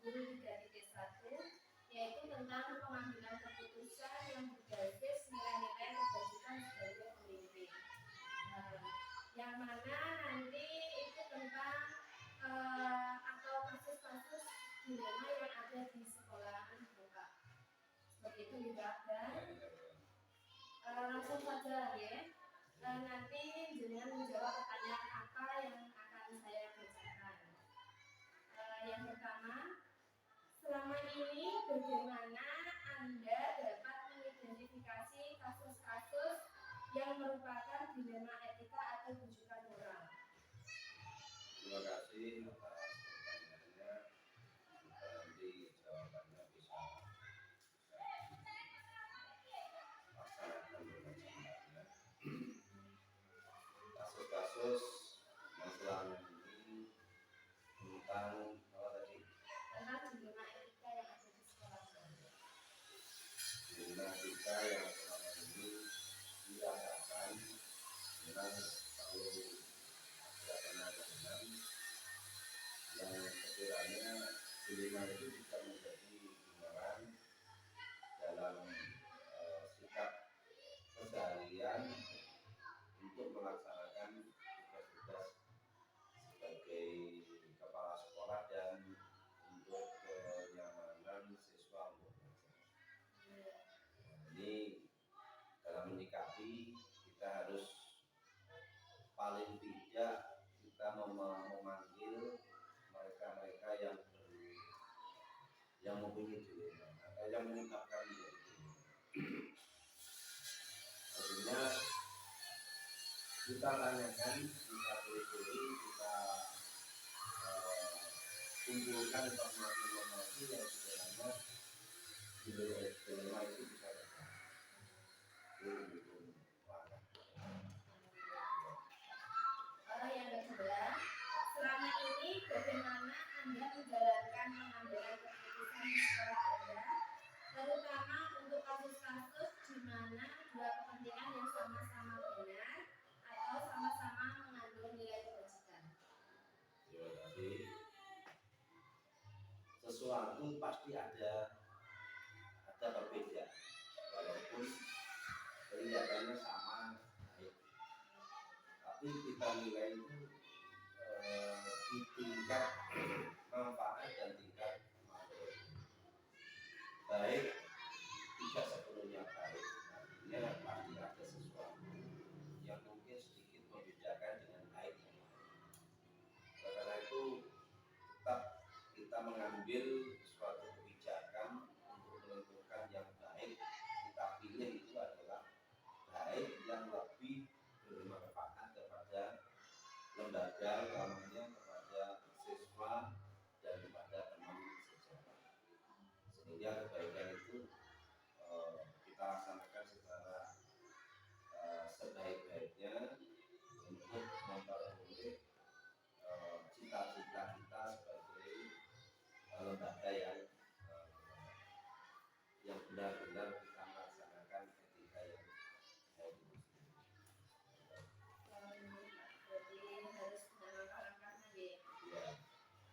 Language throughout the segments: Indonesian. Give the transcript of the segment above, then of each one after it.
10.3.1, yaitu tentang pengambilan keputusan yang berbasis nilai-nilai kebajikan sebagai pemimpin. Yang mana nanti itu tentang atau kasus-kasus dilema yang ada di sekolahan Bapak. Seperti itu juga, dan langsung saja ya. Nanti jenengan menjawab pertanyaan apa yang akan saya bacakan. Yang pertama, selama ini bagaimana Anda dapat mengidentifikasi kasus-kasus yang merupakan dilema etika atau bujukan moral? Terima kasih atas pertanyaannya. Nanti jawabannya bisa laksanakan dengan sebenarnya. Kasus-kasus yang selama ini tentang apa tadi? Tentang dilema etika yang ada di sekolah. Dilema etika yang selama ini dirasakan memang kalau ada penanganan yang sekiranya dilema itu bisa menjadi gambaran dalam sikap keseharian untuk melaksanakan tugas-tugas sebagai kepala sekolah dan untuk kenyamanan siswa untuk belajar. Ini dalam menyikapi kita harus paling tidak kita memanggil mereka-mereka yang mempunyai dilema atau yang menyebabkan dilema. Artinya kita tanyakan, kita telusuri, kita kumpulkan informasi-informasi yang sebenarnya dilema itu bisa terjadi. Yang kedua, selama ini bagaimana Anda menjalankan pengambilan keputusan di sekolah Anda, terutama untuk kasus-kasus di mana dua kepentingan yang sama-sama benar atau sama-sama mengandung nilai kebajikan? Terima kasih. Sesuatu pasti ada perbedaan, walaupun kelihatannya sama, tapi kita nilai itu di tingkat manfaat dan tingkat baik tidak sepenuhnya baik. Artinya pasti ada sesuatu yang mungkin sedikit membedakan dengan baik yang lain. Karena itu tetap kita mengambil suatu kebijakan untuk menentukan yang baik, kita pilih itu adalah baik yang lebih bermanfaat kepada lembaga, utamanya kepada siswa dan kepada teman sejawat. Sehingga kebaikan itu kita laksanakan secara sebaik-baiknya untuk memperoleh cita-cita kita sebagai lembaga yang benar-benar kita melaksanakan etika yang baik.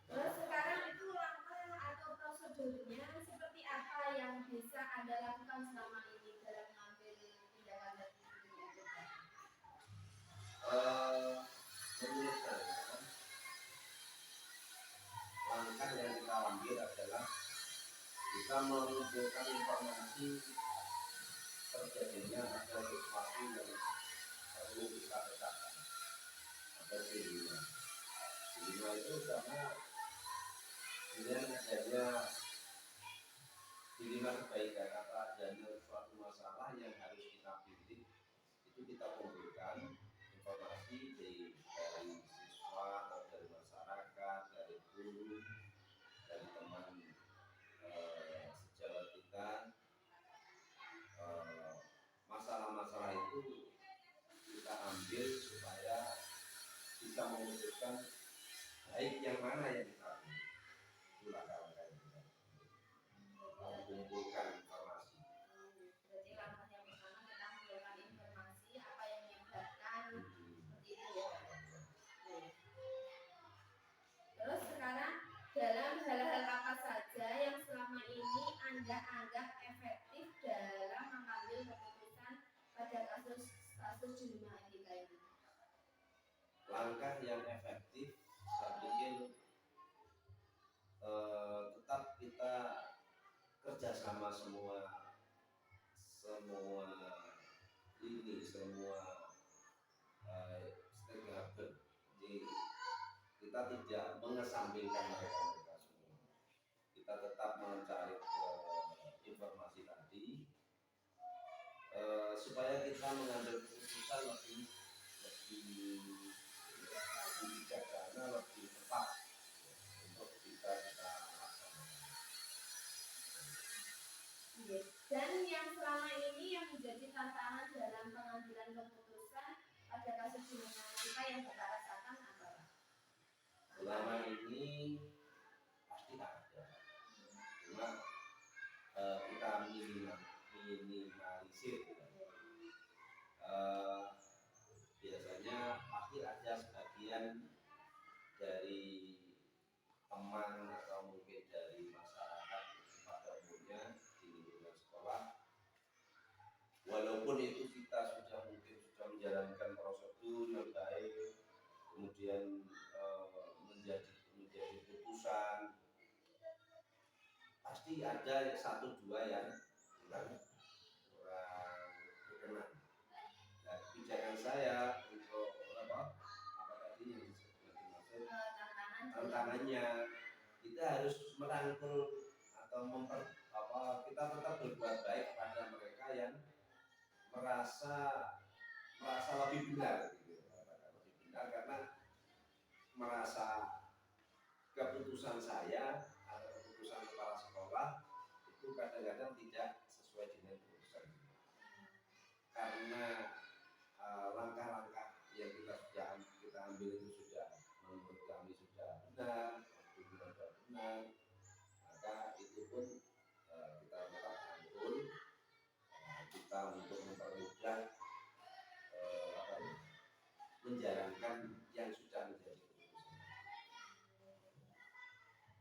Terus sekarang itu langkah atau prosedurnya seperti apa yang bisa Anda lakukan selama ini dalam mengambil tindakan dan menurut saya langkah yang kita ambil adalah kita mengumpulkan informasi terjadinya ada sesuatu yang perlu kita petakan. Ada dilema. Dilema itu karena dengan adanya dilema kebaikan atau adanya suatu masalah yang harus kita pilih, itu kita kumpulkan informasi dari siswa atau dari masyarakat, dari guru, dari teman sejawat kita. Masalah-masalah itu kita ambil supaya bisa memutuskan baik yang mana yang kita pilih. Itulah kawan-kawan kita mengumpulkan informasi. Berarti langkah yang pertama kita mengumpulkan informasi apa yang menyebabkan kasus di Lima Etika ini? Langkah yang efektif, saya pikir tetap kita kerjasama semua stakeholder. Jadi kita tidak mengesampingkan mereka semua. Kita tetap mencari informasi tadi supaya kita mengambil keputusan lebih bijaksana, lebih tepat untuk kita laksanakan. Dan yang selama ini yang menjadi tantangan dalam pengambilan keputusan pada kasus di Lima Etika yang Bapak rasakan apa? Selama ini pasti ada, cuma kita minimalisir. Biasanya pasti ada sebagian dari teman atau mungkin dari masyarakat pada umumnya di lingkungan sekolah, walaupun itu kita sudah menjalankan prosedur yang baik, kemudian menjadi putusan, pasti ada satu dua yang kurang berkenan. Nah, kebijakan saya untuk apa tadi yang dimaksud tantangannya, kita harus merangkul atau kita tetap berbuat baik kepada mereka yang merasa lebih benar, gitu. Lebih benar karena merasa keputusan saya atau keputusan kepala sekolah itu kadang-kadang tidak sesuai dengan keputusan, karena langkah-langkah yang kita ambil itu sudah menurut kami sudah benar, maka itu pun kita tetap rangkul, kita untuk mempermudah menjalankan yang sudah menjadi keputusan.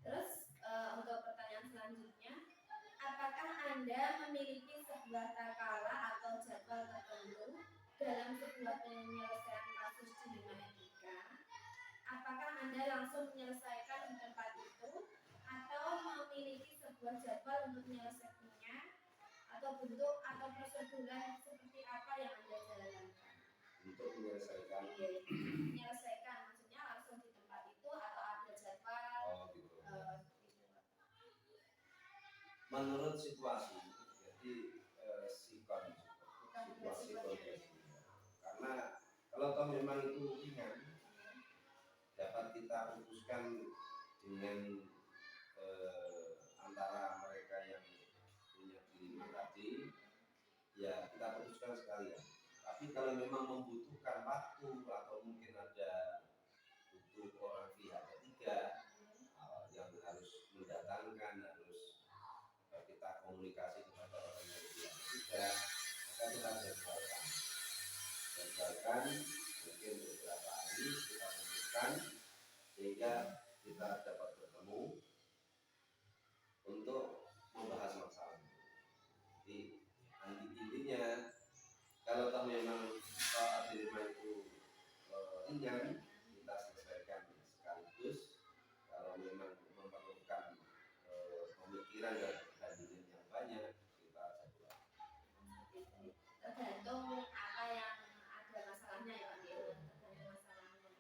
Terus untuk pertanyaan selanjutnya, apakah Anda memiliki sebuah takaran atau jadwal tertentu dalam sebuah penyelesaian kasus di Lima Etika? Apakah Anda langsung menyelesaikan di tempat itu atau memiliki sebuah jadwal untuk menyelesaikannya, atau bentuk atau proseduran seperti apa yang Anda jalankan? Untuk menyelesaikan maksudnya langsung di tempat itu atau ada jadwal? Gitu. Menurut situasi, jadi situasi kondisi. Karena kalau toh memang itu ringan, dapat kita putuskan dengan antara mereka yang punya dilema tadi, ya kita putuskan sekalian. Tapi kalau memang membutuhkan waktu atau mungkin butuh orang pihak ketiga yang harus mendatangkan, harus kita komunikasi kepada orang yang pihak ketiga, maka kita jadwalkan mungkin beberapa hari kita tentukan sehingga kita dapat bertemu untuk membahas masalah itu. Jadi intinya kalau toh memang dilema itu ringan, kita selesaikan sekaligus. Kalau memang memerlukan pemikiran dan perbandingan yang banyak, kita jadwal. Tergantung apa yang ada masalahnya ya Pak. Tergantung masalahnya.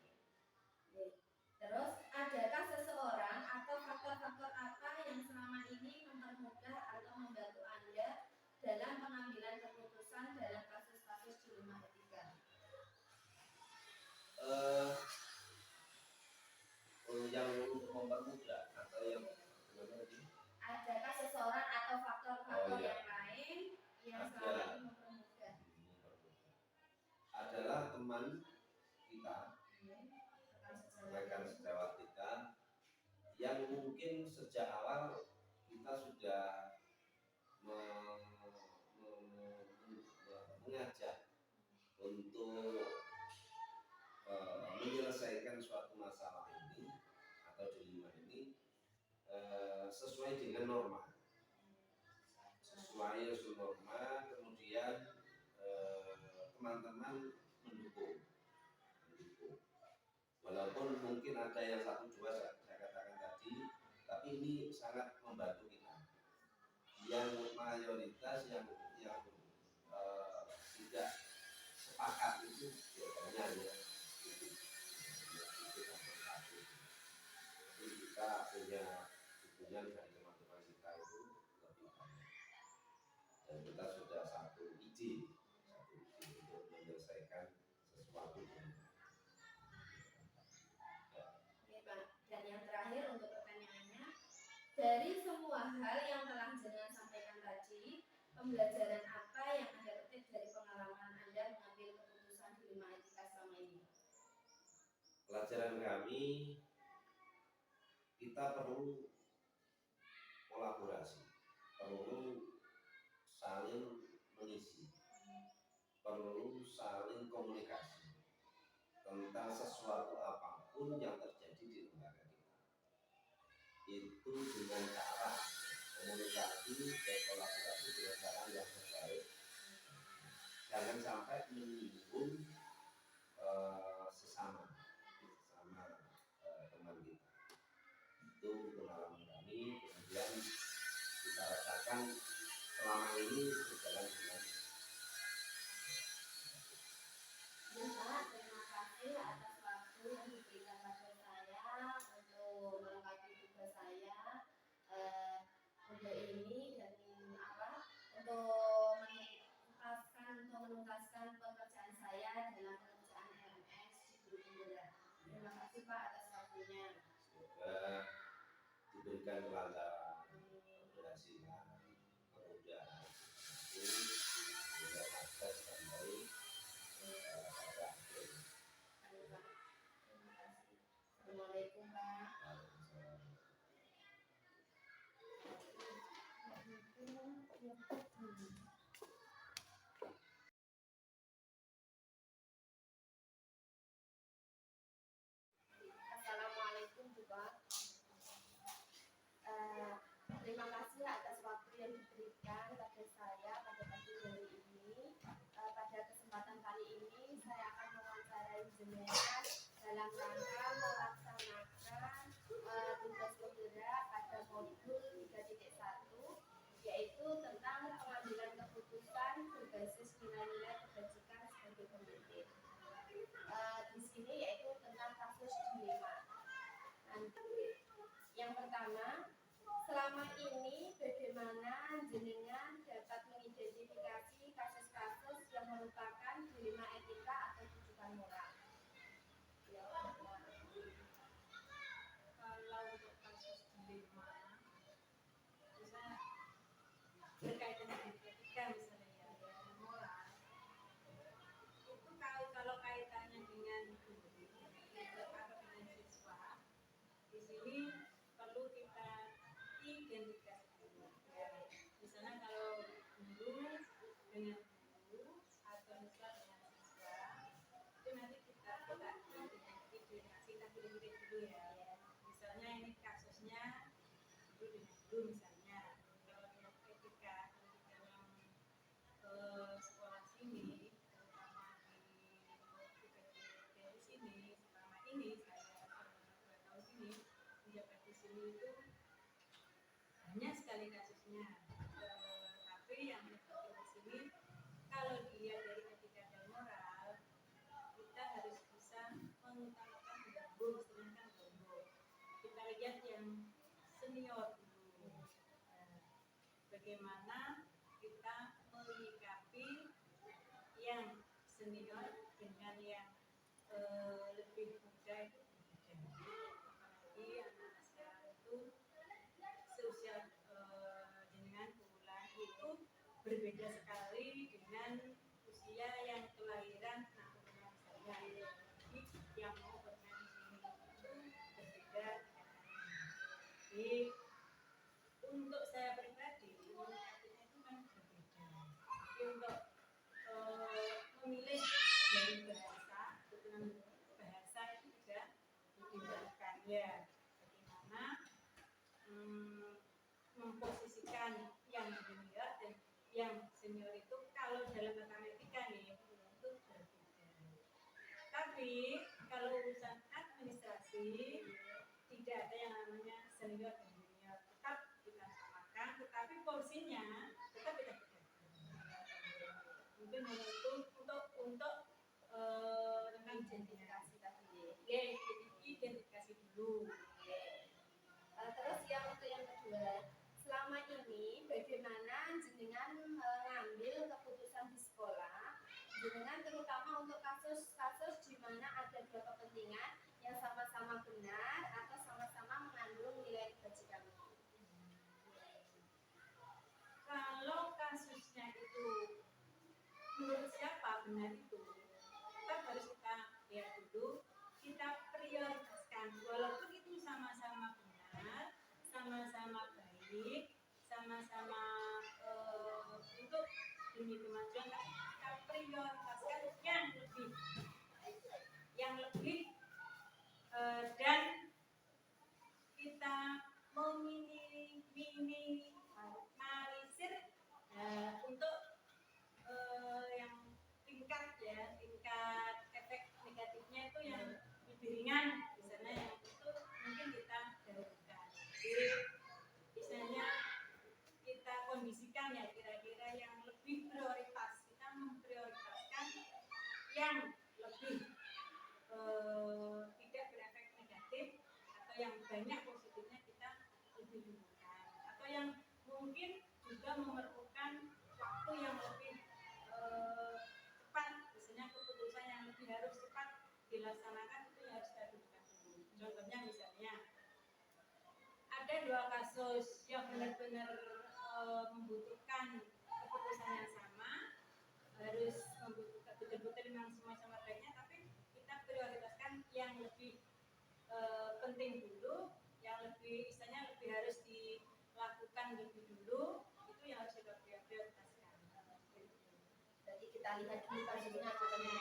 Terus adakah seseorang atau faktor-faktor apa yang selama ini mempermudah atau membantu Anda dalam pengambilan keputusan dalam kasus-kasus di Lima Etika? Yang untuk mempermudah atau yang adakah seseorang atau faktor-faktor yang lain yang selama ini mempermudah? Adalah teman kita, rekan sejawat kita, yang mungkin sejak awal kita sudah mengajak untuk menyelesaikan suatu masalah ini atau dilema ini sesuai dengan norma, kemudian teman-teman walaupun mungkin ada yang satu dua saya katakan tadi, tapi ini sangat membantu kita. Yang mayoritas yang tidak sepakat itu biasanya ya itu. Jadi kita punya dukungan dari teman-teman kita itu lebih banyak, dan kita sudah satu ide untuk menyelesaikan sesuatu ini. Oke, Pak. Dan yang terakhir untuk pertanyaannya, dari semua hal yang telah jenengan sampaikan tadi, pembelajaran apa yang Anda petik dari pengalaman Anda mengambil keputusan di 5 etika selama ini? Pelajaran kami, kita perlu kolaborasi, perlu saling mengisi, perlu saling komunikasi tentang sesuatu apapun yang terjadi di lembaga kita. Itu dengan cara komunikasi dan kolaborasi dengan cara yang terbaik. Jangan sampai menyinggung sesama teman kita. Itu pengalaman kami, kemudian kita rasakan selama ini berjalan dengan. Pak, terima kasih atas waktu yang diberikan pada saya untuk melengkapi tugas saya untuk ini dan menuntaskan pekerjaan saya dalam pekerjaan RMS di Guru Penggerak. Terima kasih Pak atas waktunya. Semoga diberikan kelancaran, keberhasilan, kemudahan, sehingga akses sampai pada akhir. Terima kasih. Assalamualaikum Pak. Assalamualaikum Pak. Terima kasih atas waktu yang diberikan pada saya pada pagi hari ini. Pada kesempatan kali ini saya akan mewawancarai jenengan dalam rangka melaksanakan tugas penggerak pada modul 3.1, yaitu tentang pengambilan keputusan berbasis nilai-nilai kebajikan sebagai pemimpin. Di sini yaitu tentang kasus dilema. Yang pertama, selama ini bagaimana jenengan dapat mengidentifikasi kasus-kasus yang merupakan dilema etika atau tujuan moral? Kalau untuk kasus dilema, misalnya berkaitan dengan etika misalnya ya, dengan moral, itu kalau kaitannya dengan guru atau dengan siswa, di sini perlu kita identifikasi dulu. Ya. Misalnya kalau guru dengan guru atau siswa dengan siswa, itu nanti kita identifikasi, kita pilih-pilih dulu ya. Misalnya ini kasusnya guru dengan guru misalnya. Kalau dengan etika dalam sekolah sini, terutama di sini, selama ini saya selama 2 tahun ini menjabat di sini itu banyak sekali kasusnya. Tapi yang penting di sini, kalau dilihat dari etika dan moral, kita harus bisa mengutamakan gembong, sedangkan gembong. Kita lihat yang senior dulu. Bagaimana kita menyikapi yang senior dengan yang lebih muda itu berbeda. Apalagi anak sekarang itu seusia dengan bulan itu berbeda sekali dengan usia yang kelahiran 66 misalnya. Jadi yang mau bermain di sini itu berbeda. Jadi untuk saya pribadi menyikapinya itu kan berbeda. Tapi untuk memilih dari bahasa, dengan bahasa itu juga ditinggalkan ya. Bagaimana memposisikan yang junior dan yang senior itu kalau dalam matematika nih itu berbeda. Tapi kalau urusan administrasi bersih, tidak ada yang namanya senior dan junior, tetap kita samakan, tetapi porsinya tetap kita bedakan. Mungkin hanya itu untuk tentang Identifikasi tadi. ya, identifikasi dulu. Terus yang untuk yang kedua, selama ini bagaimana jenengan mengambil keputusan di sekolah, jenengan terutama untuk kasus-kasus di mana ada dua kepentingan yang sama-sama benar atau sama-sama mengandung nilai kebajikan. Kalau kasusnya itu menurut siapa benar itu, tetap harus kita lihat dulu, kita prioritaskan, walaupun itu sama-sama benar, sama-sama baik, sama-sama untuk demi kemajuan, tapi kita prioritaskan yang lebih dan kita meminimalisir untuk yang tingkat efek negatifnya itu yang lebih ringan, misalnya yang itu mungkin kita dahulukan. Jadi misalnya kita kondisikan ya kira-kira yang lebih prioritas, kita memprioritaskan yang lebih tidak berefek negatif atau yang banyak positifnya kita lebih dulukan, atau yang mungkin juga memerlukan waktu yang lebih cepat, misalnya keputusan yang lebih harus cepat dilaksanakan itu harus kita dulukan dulu. Contohnya misalnya ada dua kasus yang benar-benar membutuhkan keputusan yang sama, harus membutuhkan betul-betul memang sama-sama baiknya, tapi kita prioritaskan yang lebih penting dulu, yang lebih istilahnya lebih harus dilakukan lebih dulu, itu yang harus kita prioritaskan. Jadi kita lihat dulu kasusnya Contohnya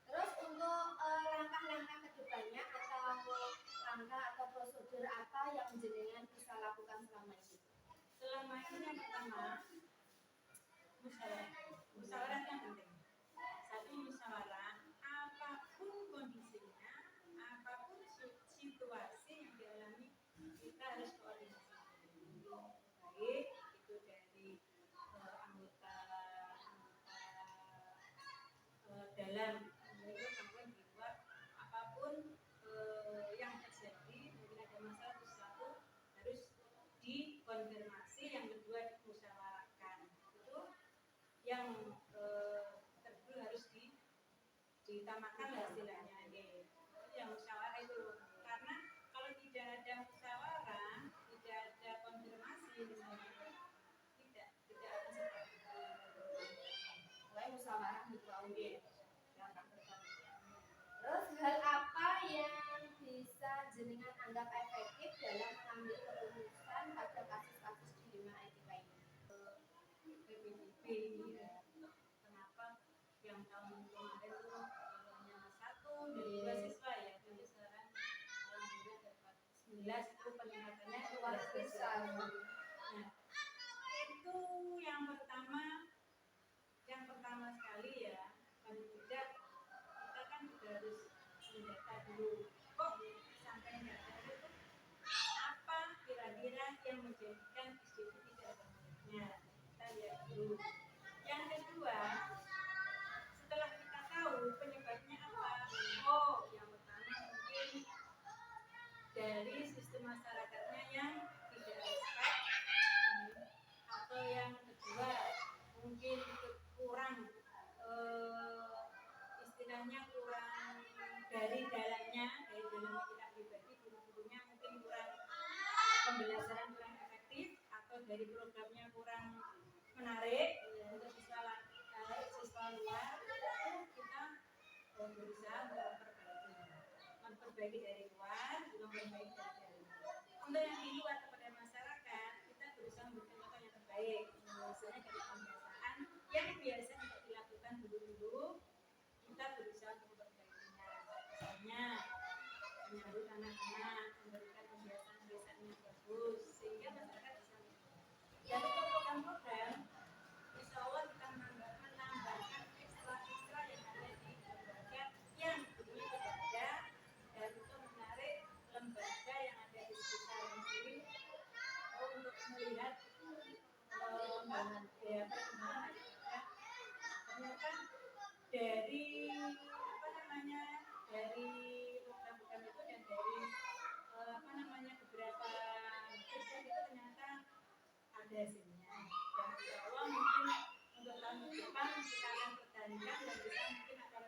terus untuk langkah-langkah kedepannya atau langkah atau prosedur apa yang jenengan bisa lakukan selama ini? selama ini yang pertama musyawarah yang penting. Satu, musyawarah apapun kondisinya, apapun situasi yang dialami, kita harus koordinasi baik itu dari anggota dalam itu maupun di luar, apapun yang terjadi, mungkin ada masalah sesuatu harus dikonfirmasi, yang kedua dimusyawarahkan, itu yang terdulu harus ditamakan lah istilahnya, yang musyawarah itu, karena kalau tidak ada musyawarah, tidak ada konfirmasi misalnya, tidak akan seperti Mulai musyawarah gitu. Terus hal apa yang bisa jenengan anggap efektif dalam mengambil keputusan pada kasus-kasus dilema etika ini? PPDB ya. Kenapa yang tahun kemarin itu hanya 1 dari 2 siswa ya, tapi sekarang alhamdulillah dapat 19, itu peningkatannya luar biasa. Nah, itu yang pertama sekali ya, paling tidak kita kan juga harus mendata dulu, kok sampai nggak ada itu apa kira-kira yang menjadikan SDG tidak ada muridnya, kita lihat dulu. Yang kedua, setelah kita tahu penyebabnya apa, yang pertama mungkin dari sistem masyarakatnya yang tidak respect, atau yang kedua mungkin kurang istilahnya kurang dari dalamnya kita pribadi, guru-gurunya mungkin kurang pembelajaran kurang efektif, atau dari programnya kurang menarik untuk siswa luar, kita berusaha memperbaiki dari luar, juga memperbaiki dari dalam. Untuk yang di luar kepada masyarakat, kita berusaha memberikan contoh yang terbaik, misalnya dari pembiasaan yang biasa tidak dilakukan dulu-dulu, kita berusaha untuk memperbaikinya, misalnya menyambut anak-anak, memberikan pembiasaan-pembiasaan yang bagus, sehingga masyarakat bisa mengikuti. Dan untuk program-program, insya Allah kita menambahkan ekstra yang ada di lembaga yang dulunya tidak ada, perkembangan. Ya perkembangan ada ternyata dari apa namanya dari program-program itu dan dari apa namanya beberapa riset itu ternyata ada hasilnya. Dan insya Allah mungkin untuk tahun depan kita akan pertahankan dan kita mungkin akan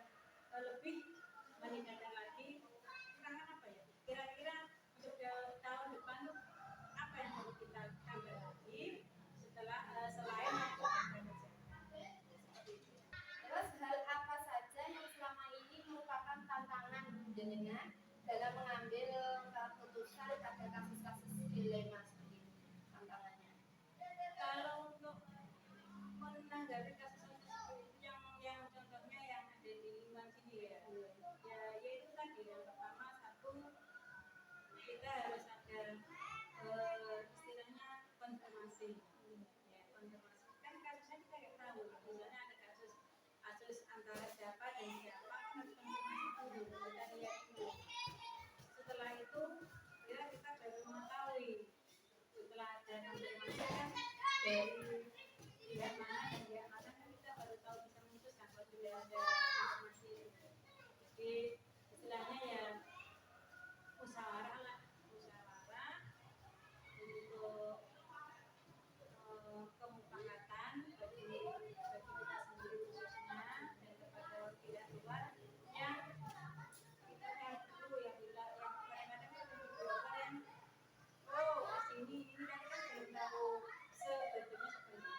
lebih meningkatkan lagi. Kekurangan apa ya? Kira-kira untuk tahun depan tuh apa yang harus kita tambah lagi setelah selain untuk program seperti itu. Terus hal apa saja yang selama ini merupakan tantangan jenengan dalam mengambil keputusan pada kasus-kasus dilema seperti ini? Tantangannya. Kalau untuk menanggapi kasus-kasus yang contohnya yang ada di lingkungan sini ya yaitu tadi yang pertama satu kita harus ada istilahnya konfirmasi ya konfirmasi kan kasusnya kita nggak tahu misalnya ada kasus antara siapa dan siapa kan harus konfirmasi dulu kita lihat dulu setelah itu ya kita baru mengetahui setelah ada konfirmasi kan dari pihak mana dan pihak mana kan kita baru tahu bisa memutuskan kalau sudah ada informasi itu. Jadi istilahnya ya musyawarah lah, musyawarah untuk kemufakatan bagi kita sendiri khususnya dan kepada pihak luar yang kita lihat dulu yang kadang-kadang kan lebih global yang ini kan kita belum tahu sebetulnya seperti ini.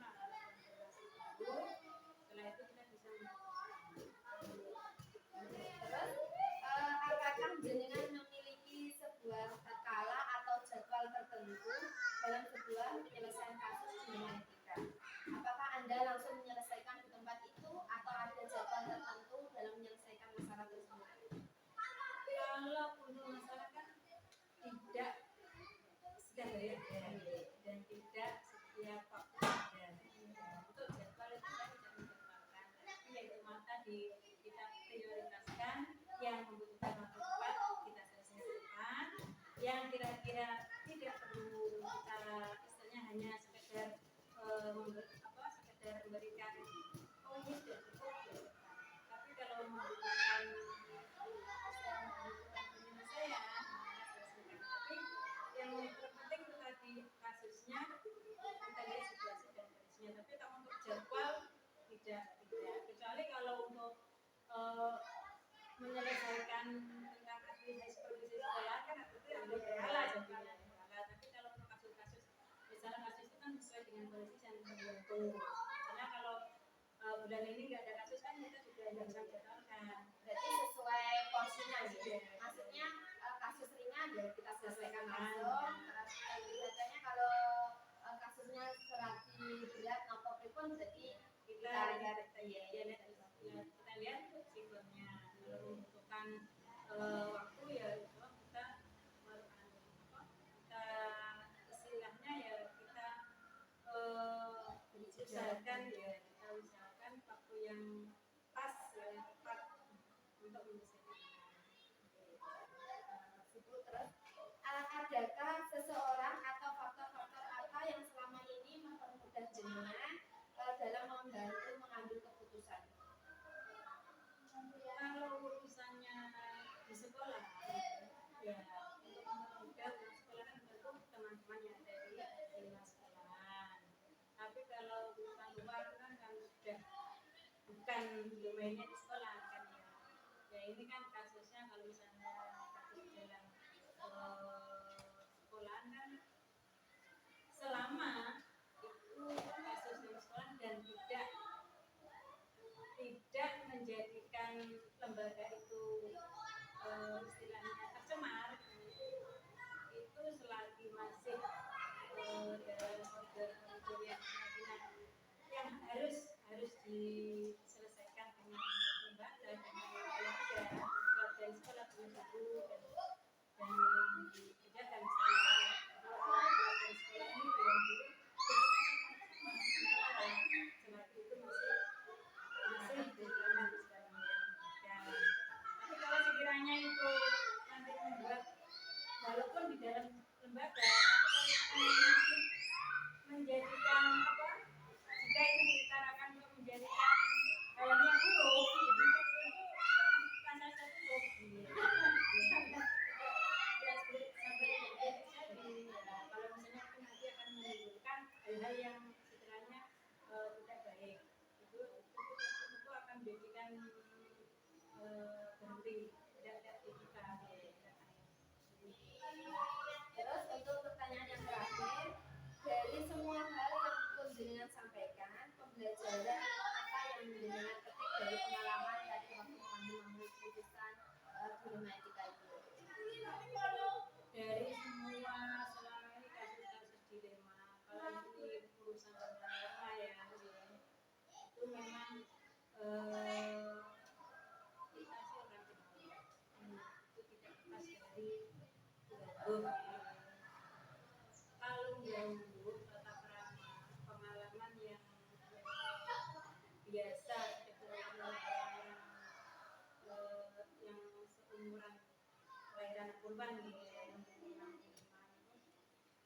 Nah, harus konfirmasi dulu. Setelah itu kita bisa Terus apakah jenengan memiliki sebuah skala atau jadwal tertentu dalam sebuah penyelesaian kasus dengan etika? Apakah Anda langsung menyelesaikan di tempat itu atau ada jadwal tertentu dalam menyelesaikan masalah tersebut? kalau untuk masyarakat tidak sedang ya dan tidak setiap waktu ada. Untuk jadwal itu saya tidak menjadwalkan, tapi yaitu mata kita prioritaskan yang membutuhkan waktu cepat kita selesaikan, yang kira-kira tidak perlu kita istilahnya hanya sekedar sekedar memberikan oh ini sudah cukup ya. Tapi kalau membutuhkan penyelesaian tapi yang terpenting itu tadi kasusnya kita lihat situasi dan kondisinya tapi kalau untuk jadwal tidak kecuali kalau untuk menyelesaikan tentang administrasi kondisi sekolah kan itu yang berkala jadinya tapi kalau untuk kasus-kasus misalnya kasus itu kan sesuai dengan kondisi yang tertentu karena kalau bulan ini nggak ada kasus kan kita juga nggak bisa jadwalkan Berarti sesuai porsinya gitu. Maksudnya kasus ringan ya kita selesaikan langsung. Biasanya kalau kasusnya selagi berat atau pripun berarti kita lihat kita lihat siklusnya kalau membutuhkan waktu ya kita istilahnya ya kita usahakan waktu yang pas ya yang tepat untuk menyelesaikan. Terus adakah seseorang atau faktor-faktor apa yang selama ini mempermudah jenengan dalam membantu mengambil keputusan? Kalau urusannya di sekolah ya untuk mempermudah sekolah kan tentu teman-teman yang ada di sekolahan tapi kalau urusan luar kan sudah bukan domainnya di sekolah kan ya ini kan kasusnya kalau misalnya kasus dalam sekolahan kan selama itu kasus dalam sekolah dan tidak menjadikan lembaga itu istilahnya tercemar itu selagi masih dalam order yang harus diselesaikan dengan lembaga dengan keluarga sekolah punya guru dan dikerjakan misalnya keluarga sekolah ini dengan guru selagi itu masih diterima di dalam lembaga. Tapi kalau sekiranya itu nanti membuat walaupun di dalam lembaga tapi kalau menjadikan apa korban di yang 65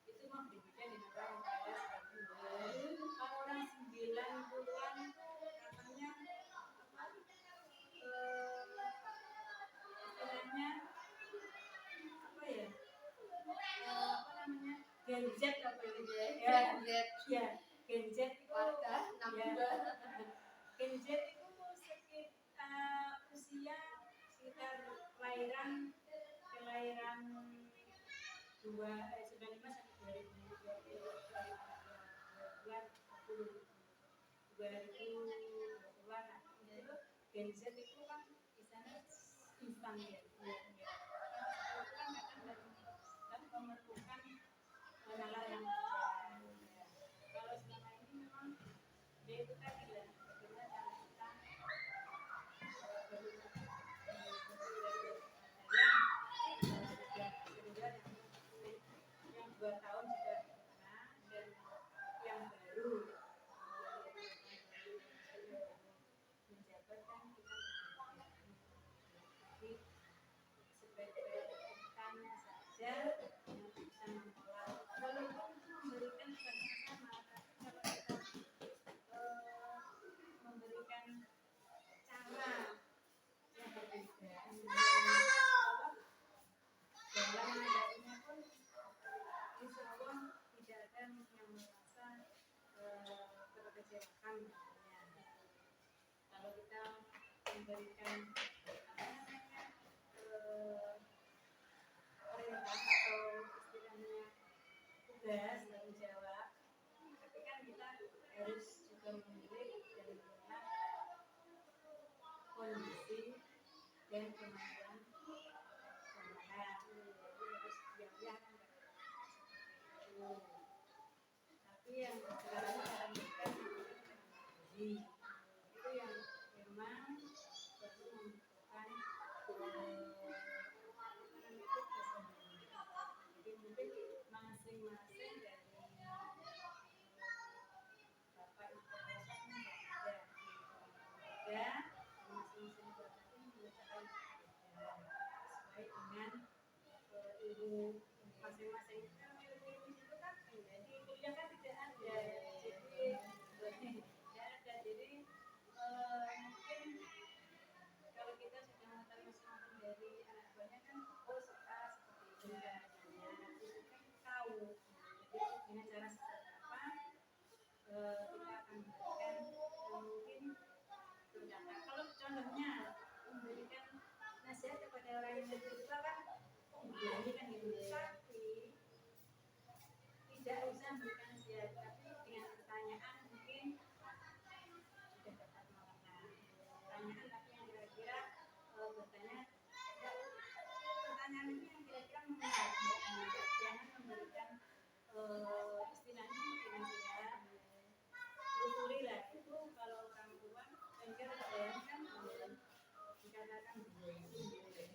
itu mah berbeda dengan orang kaya seperti kalau orang 90-an tuh katanya apa istilahnya apa ya apa namanya Gen Z apa gitu ya ya Gen Z itu Warga ya Gen Z itu sekitar usia sekitar kelahiran 95 sampai 2020-an nah itu Gen Z itu kan misalnya instan ya itu kan kadang memerlukan hal-hal yang kalau selama ini memang dia itu tadi lah bagaimana cara kita yang 2 tahun juga pernah dan yang baru menjabat kan kita jadi sebagai rekan saja yang bisa mengelola walaupun memberikan sama-sama tapi kalau kita memberikan cara yang berbeda dalam menghadapinya pun insya Allah tidak ada yang merasa terkecewakan misalnya kalau kita memberikan apa namanya perintah atau istilahnya tugas tanggung jawab tapi kan kita harus juga memilih dan melihat kondisi dan kemampuan tambahan harus diam kan tapi yang sekarang cara kita itu yang memang perlu membutuhkan jadi mungkin masing-masing dari bapak ibu ada masing-masing bapak ini mengerjakan sesuai dengan ilmu masing-masing kan ilmu itu kan jadi kuliah kan tidak ada jadi mungkin kalau kita sudah mengetahui masing-masing dari anak buahnya kan oh suka seperti ini nanti kan tahu jadi dengan cara seperti apa kita akan memberikan mungkin berdampak kalau contohnya memberikan nasihat kepada orang yang lebih tua kan ini kan gitu tapi tidak usah memberikan nasihat tapi dengan pertanyaan mungkin sudah dapat mengenal pertanyaan tapi yang kira-kira bertanya pertanyaan ini yang kira-kira mengenal jangan memberikan istilahnya mungkin nasihat lusuri lah itu kalau orang tua dan kita bayangkan dikatakan kira-kira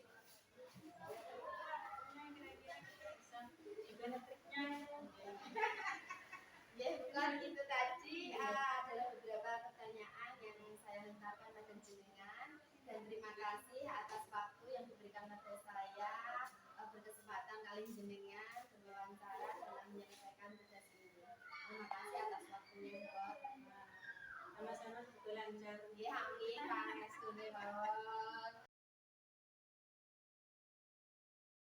kita bisa gimana triknya ya bukan itu tadi adalah beberapa pertanyaan yang saya hentakkan pada jenengan dan terima kasih atas waktu yang diberikan pada saya berkesempatan kali jenengan berwawancara dalam menyelesaikan tugas ini. Terima kasih atas waktunya Mbak. sama-sama semoga lancar Ya amin Pak Estune Pak.